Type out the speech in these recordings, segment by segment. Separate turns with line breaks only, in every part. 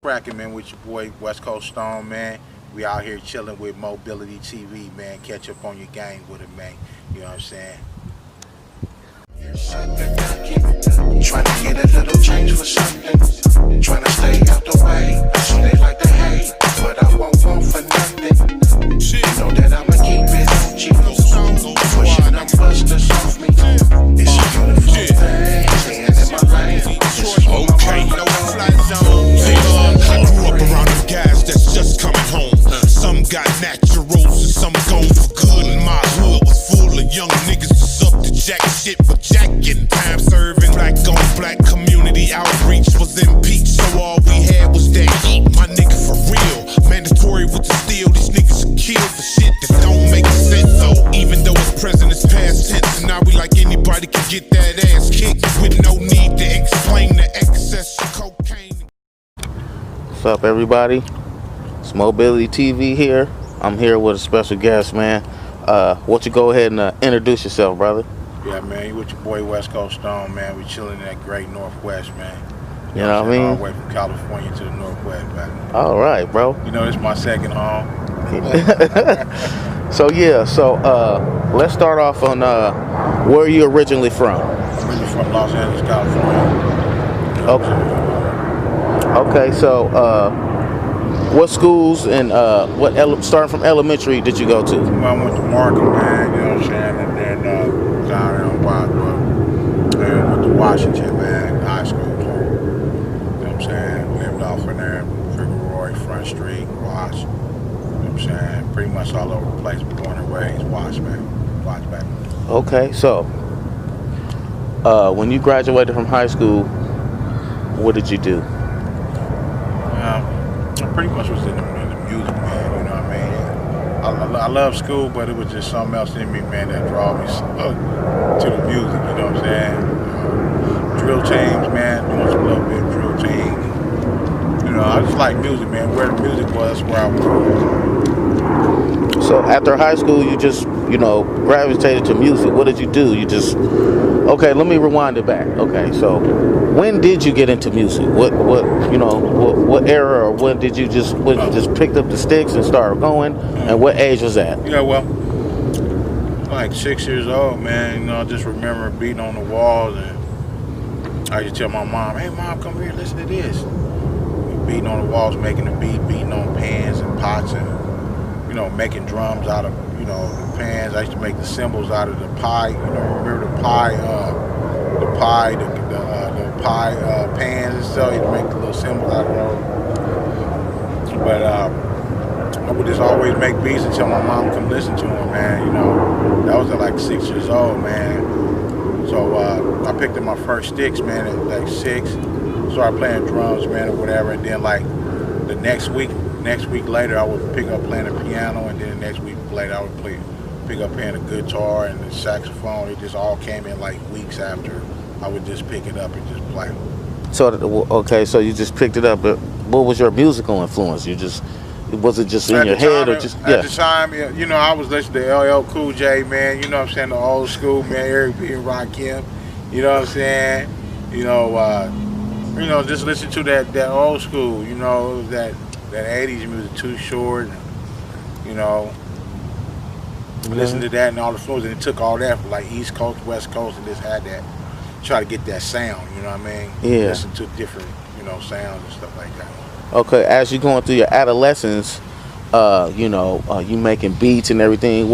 cracking, man, with your boy Westcoaststone, man. We out here chilling with Moebility TV, man. Catch up on your game with it, man. You know what I'm saying?
Trying to get a little change for something. Trying to stay out the way. So they like to hate, but I won't want for nothing. Know that I'ma keep it on G. Pushing them busters off me. It's a beautiful thing. Staying in my lane.
Okay, I grew up around them guys that's just coming home. Some got naturals and some gone for good. And my hood was full of young niggas that's up to jack shit, but jacking. Time serving, black on black community outreach was impeached, so all we had was that heat. My nigga for real, mandatory with the steel. These niggas are killed for shit that don't make sense. So even though it's present, it's past tense, and now we like anybody can get that ass kicked with no need to explain the excess of cocaine.
What's up, everybody? It's Moebility TV here. I'm here with a special guest, man. Why don't you go ahead and introduce yourself, brother?
Yeah, man, you with your boy Westcoaststone, man. We chilling in that great Northwest, man.
You know what I mean?
All the way from California to the Northwest, man.
All right, bro.
You know, it's my second home.
So let's start off on where are you originally from?
I'm originally from Los Angeles, California. You know
Okay, so what schools and starting from elementary did you go to?
I went to Markham, man, you know what I'm saying, and then down there on Wildwood. And went to Washington, man, high school. You know what I'm saying? Lived off in there, Figueroa, Front Street, Wash. You know what I'm saying? Pretty much all over the place, born and raised, Wash, man. Wash back.
Okay, so when you graduated from high school, what did you do?
I pretty much was in the music, man, you know what I mean? I love school, but it was just something else in me, man, that draw me to the music, you know what I'm saying? Drill teams, man, doing some little bit of drill teams. You know, I just like music, man. Where the music was, where I was.
So after high school, you just, gravitated to music. What did you do? Okay, let me rewind it back. Okay, so when did you get into music? What era, or when did you just picked up the sticks and started going? And what age was that?
Yeah, well, like 6 years old, man. You know, I just remember beating on the walls, and I used to tell my mom, "Hey, mom, come here, listen to this." Beating on the walls, making the beat, beating on pans and pots, and making drums out of the pans. I used to make the cymbals out of the pie. Remember the pie pans and stuff. You make the little cymbals out of those. But I would just always make beats until my mom come listen to them, man. That was at like 6 years old, man. So I picked up my first sticks, man, at like 6. Started playing drums, man, or whatever. And then like the next week later, I would pick up playing the piano, and then the next week later, I would pick up playing the guitar and the saxophone. It just all came in like weeks after. I would just pick it up and just play.
So okay, so you just picked it up, but what was your musical influence? Was it just in your head, or just
at the time? I was listening to LL Cool J, man. You know what I'm saying? The old school, man. Eric B. and Rakim. You know what I'm saying? Just listen to that old school. That 80s music, Too Short. Listen to that and all the flows, and it took all that from like East Coast, West Coast, and just had that. Try to get that sound. You know what I mean?
Yeah.
Listen to different, sounds and stuff like that.
Okay, as you're going through your adolescence, you making beats and everything.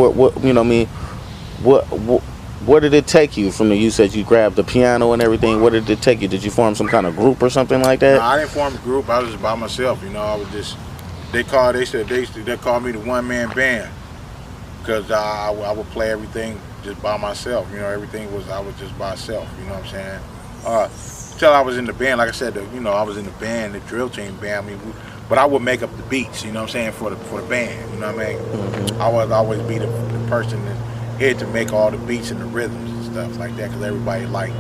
Where did it take you from you said you grabbed the piano and everything? Where did it take you? Did you form some kind of group or something like that?
No, I didn't form a group. I was just by myself. I was just. They called me the one-man band, because I would play everything just by myself. I was just by myself. You know what I'm saying? Till I was in the band, like I said, I was in the band, the drill team band. But I would make up the beats. You know what I'm saying, for the band. You know what I mean?
Mm-hmm.
I would always be the person that had to make all the beats and the rhythms and stuff like that, because everybody like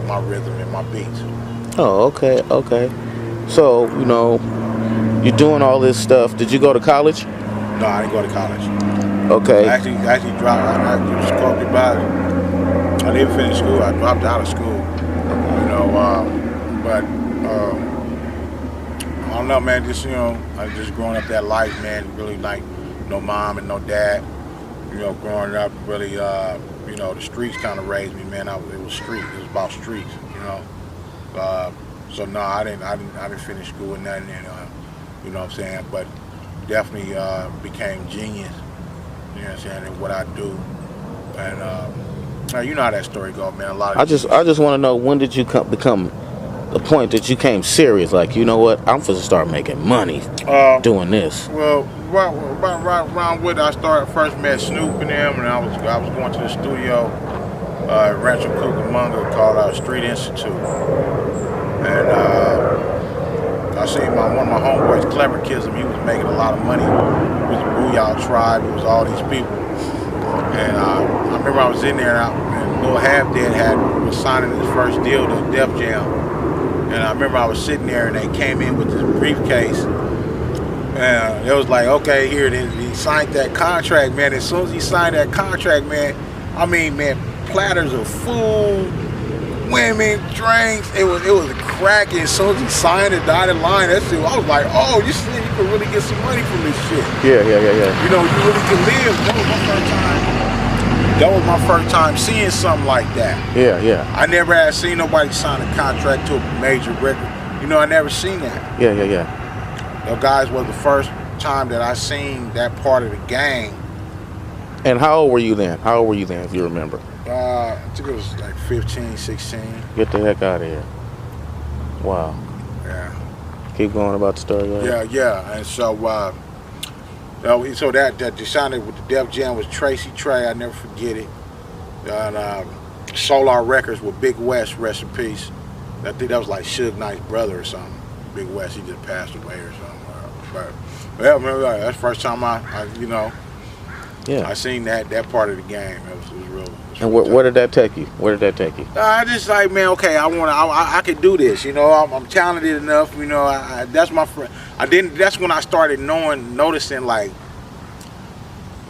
my rhythm and my beats.
Oh, okay. So you're doing all this stuff. Did you go to college?
No, I didn't go to college.
Okay.
I actually dropped. I just called me by. I didn't finish school. I dropped out of school. But I don't don't know, man. Just I just growing up that life, man. Really like no mom and no dad. Growing up, really, the streets kind of raised me, man. It was street. It was about streets, So no, I didn't finish school and nothing, and you know what I'm saying. But definitely became genius. You know what I'm saying? In what I do, and you know how that story goes, man.
I just want to know, when did you become the point that you came serious? Like, you know what? I'm supposed to start making money doing this.
Well, right around when I first met Snoop and them, and I was going to the studio at Rancho Cucamonga called Street Institute, and I seen one of my homeboys, Clever Kism. He was making a lot of money. It was the Booyah Tribe. It was all these people, and I remember I was in there, and Lil Half Dead was signing his first deal to Def Jam, and I remember I was sitting there, and they came in with this briefcase. And it was like, okay, here it is. He signed that contract, man. As soon as he signed that contract, man, I mean, man, platters of food, women, drinks. It was cracking. As soon as he signed the dotted line, I was like, oh, you see, you can really get some money from this shit.
Yeah.
You really can live. That was my first time seeing something like that.
Yeah.
I never had seen nobody sign a contract to a major record. I never seen that.
Yeah.
Those guys was the first time that I seen that part of the game.
And how old were you then? If you remember?
I think it was like 15, 16.
Get the heck out of here. Wow.
Yeah.
Keep going about the story. Right?
Yeah. And so, so that decided with the Def Jam was Tracy Trey. I never forget it. And Solar Records with Big West, rest in peace. I think that was like Suge Knight's brother or something. Big West, he just passed away or something. But yeah, I remember that's the first time I seen that part of the game. It was real.
And where did that take you?
I just like, man, okay, I could do this. I'm talented enough. That's my friend. That's when I started noticing like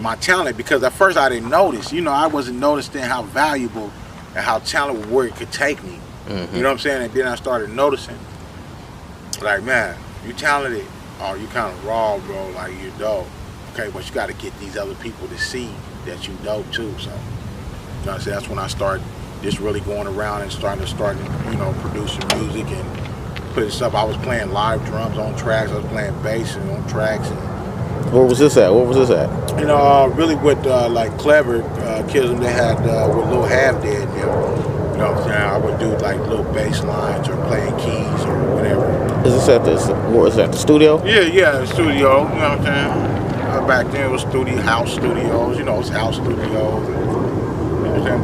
my talent, because at first I didn't notice. I wasn't noticing how valuable and how talented where it could take me.
Mm-hmm.
You know what I'm saying? And then I started noticing, like, man, you talented. Oh, you kind of raw, bro, like you're dope. Okay, but you got to get these other people to see that you dope too. So, that's when I started just really going around and starting producing music and putting stuff. I was playing live drums on tracks. I was playing bass and on tracks. And,
where was this at?
Really with like Clever Kism they had with Lil Half Dead and them. You know what I'm saying? I would do like little bass lines or playing keys or whatever.
Is this at the studio?
Yeah, the studio. You know what I'm saying? Back then it was house studios. It's house studios. You know what I'm saying?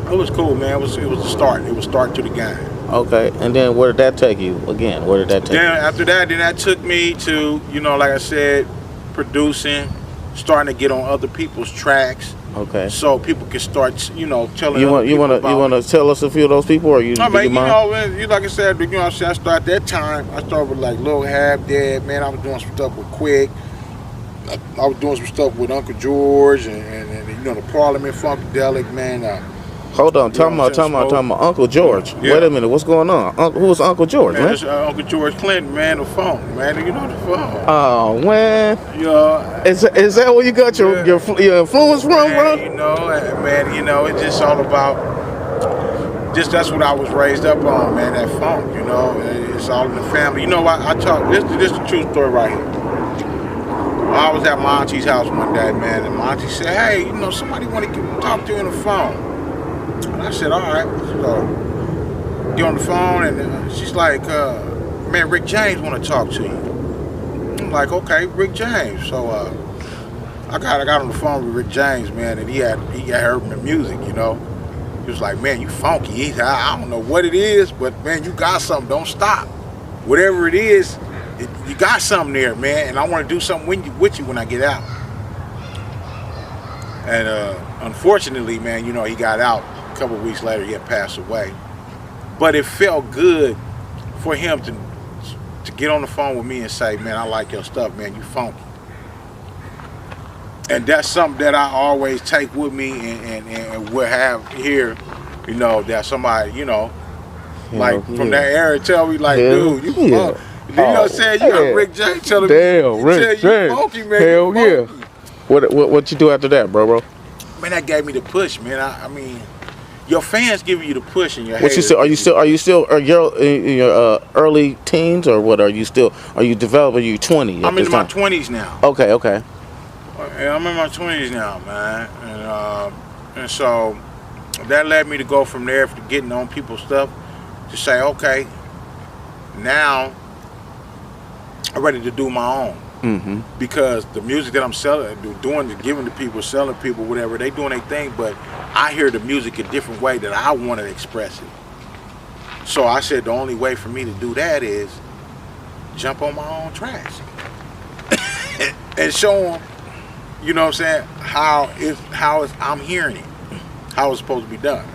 But it was cool, man. It was the start. It was start to the game.
Okay, and then where did that take you? Again, where did that take you?
After that took me to, like I said, producing, starting to get on other people's tracks.
Okay.
So people can start, telling.
You want to tell us a few of those people, or you?
No, man. Like I said, I started that time. I started with like Lil Half Dead, man. I was doing some stuff with Quick. I was doing some stuff with Uncle George and the Parliament Funkadelic, man.
Hold on, talking about Uncle George.
Yeah.
Wait a minute, what's going on? Who was Uncle George, man?
That's Uncle George Clinton, man. The phone, man. The phone.
Oh man. Is that where you got your influence from, bro?
It's just all about. That's what I was raised up on, man. That funk, It's all in the family. I talk. This is the true story right here. I was at my auntie's house one day, man, and my auntie said, "Hey, somebody want to talk to you on the phone." And I said, all right. So get on the phone, and she's like, man, Rick James want to talk to you. I'm like, okay, Rick James. So I got on the phone with Rick James, man, and he had heard my music, He was like, man, you funky. He said, I don't know what it is, but man, you got something. Don't stop. Whatever it is, you got something there, man, and I want to do something with you when I get out. And unfortunately, man, he got out. A couple of weeks later, he had passed away. But it felt good for him to get on the phone with me and say, man, I like your stuff, man, you funky. And that's something that I always take with me and will have here, that somebody, like from that era tell me, like, dude, you You know what I'm saying? You heard Rick James telling me.
Damn, Rick James.
Funky, man.
Hell yeah. What you do after that, bro?
Man, that gave me the push, man. I mean, your fans giving you the push, and your
What you
haters.
still? Are you still? Are you in your early teens or what? Are you developing? Are you 20?
I'm in my 20s now.
Okay.
Yeah, I'm in my 20s now, man, and so that led me to go from there to getting on people's stuff to say, okay, now I'm ready to do my own.
Mm-hmm.
Because the music that I'm selling, giving to people, selling to people, whatever, they doing their thing, but I hear the music a different way that I want to express it. So I said the only way for me to do that is jump on my own tracks and show them, you know what I'm saying, how I'm hearing it, how it's supposed to be done.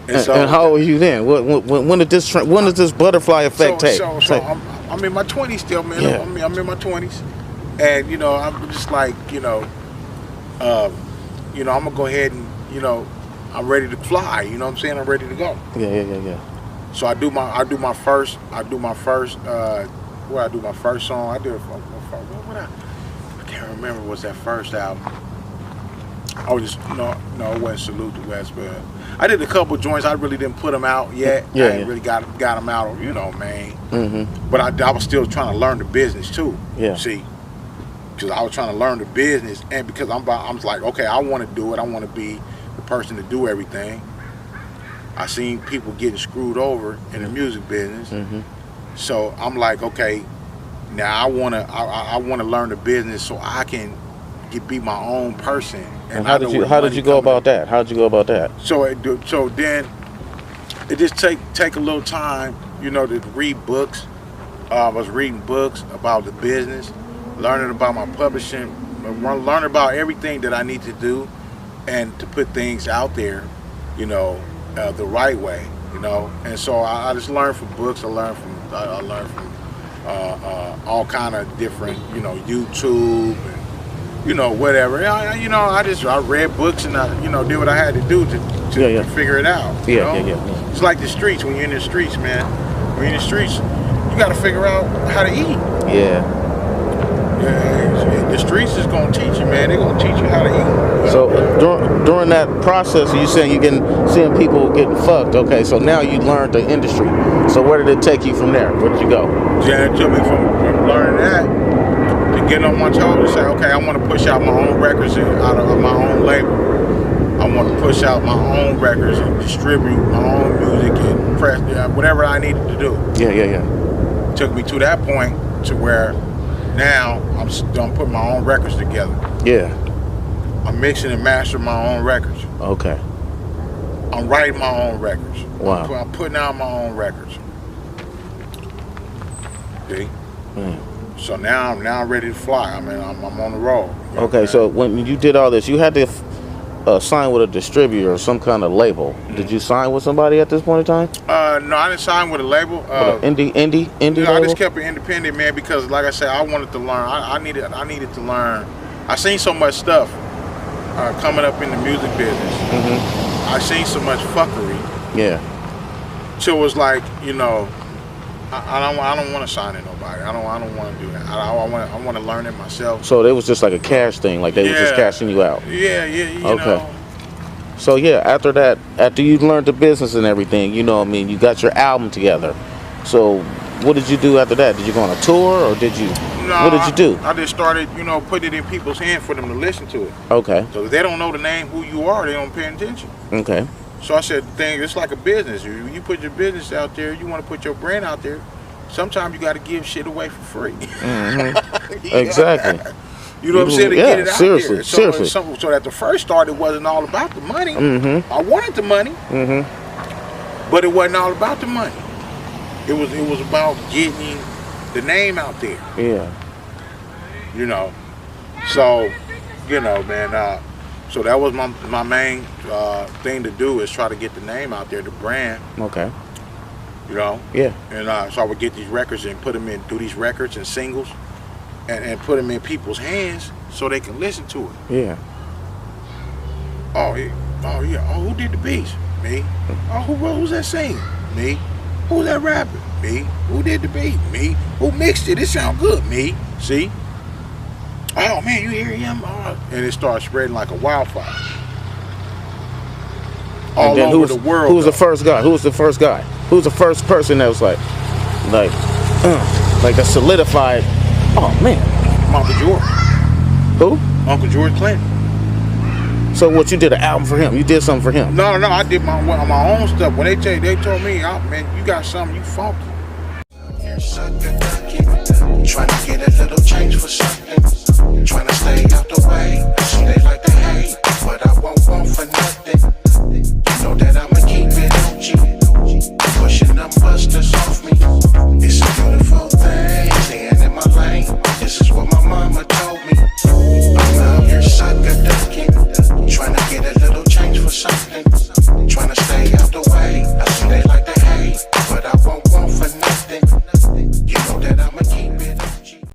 And how old were you then? When did this butterfly effect take?
I'm in my 20s still, man.
Yeah.
I'm in my 20s, and you know, I'm just like, I'm gonna go ahead and, I'm ready to fly. You know what I'm saying? I'm ready to go.
Yeah.
So I do my first song. I can't remember what's that first album. I was just no, it wasn't Salute to West, but I did a couple joints. I really didn't put them out yet. I ain't really got them out, man.
Mm-hmm.
But I was still trying to learn the business too.
Yeah.
See, because I was trying to learn the business, and because I'm like, okay, I want to do it. I want to be the person to do everything. I seen people getting screwed over in the music business, so I'm like, okay, now I wanna learn the business so I can be my own person.
And how did you go about that? How did you go about that?
So then it just take a little time, to read books. I was reading books about the business, learning about my publishing, learning about everything that I need to do, and to put things out there, the right way, And so I just learned from books. I learned from all kind of different, YouTube. And, whatever. I read books and I, did what I had to do to figure it out.
Yeah.
It's like the streets. When you're in the streets, man, when you're in the streets, you got to figure out how to eat.
Yeah.
The streets is gonna teach you, man. They're gonna teach you how to eat.
So during that process, you saying seeing people getting fucked. Okay, so now you learned the industry. So where did it take you from there? Where did you go?
Yeah, it took me from learning that to getting on my toes to say, okay, I want to push out my own records out of my own label. I want to push out my own records and distribute my own music and press whatever I needed to do.
Yeah.
Took me to that point to where now I'm putting my own records together.
Yeah.
I'm mixing and mastering my own records.
Okay.
I'm writing my own records.
Wow.
I'm putting out my own records. See? So now I'm ready to fly. I mean, I'm on the road.
Okay, so when you did all this, you had to sign with a distributor or some kind of label. Did you sign with somebody at this point in time?
No, I didn't sign with a label.
Indie label?
I just kept it independent, man, because like I said, I wanted to learn. I needed to learn. I seen so much stuff coming up in the music business. I seen so much fuckery.
Yeah.
So it was like, I don't want to sign to nobody. I don't want to do that. I want to learn it myself.
So it was just like a cash thing, like they were just cashing you out.
Yeah.
Okay. So after that, after you learned the business and everything, you got your album together. So what did you do after that? Did you go on a tour or did you?
No,
what did you do?
I just started, putting it in people's hands for them to listen to it.
Okay.
So if they don't know the name, who you are, they don't pay attention.
Okay.
So I said, it's like a business. You put your business out there, you want to put your brand out there. Sometimes you got to give shit away for free.
Exactly.
You know what I'm saying? To get it out
seriously,
there.
Seriously.
So at the first start, it wasn't all about the money. I wanted the money, but it wasn't all about the money. It was about getting the name out there.
Yeah.
So, man. So that was my main thing to do, is try to get the name out there, the brand.
Okay.
Yeah. And so I would get these records and put them in, do these records and singles, and put them in people's hands so they can listen to it.
Yeah.
Oh yeah. Oh, who did the beats? Me. Oh, who's that singing? Me. Who's that rapping? Me. Who did the beat? Me. Who mixed it? It sound good. Me. See? Oh man, you hear him? And it started spreading like a wildfire. All
And then
over the world.
Who was the first guy? Who was the first guy? Who was the first person that was like a solidified? Oh man,
Uncle George.
Who?
Uncle George Clinton.
So what, you did an album for him? You did something for him?
No, I did my own stuff. When they told me, oh, man, you got something, you funky.
Trying to get a little change for something.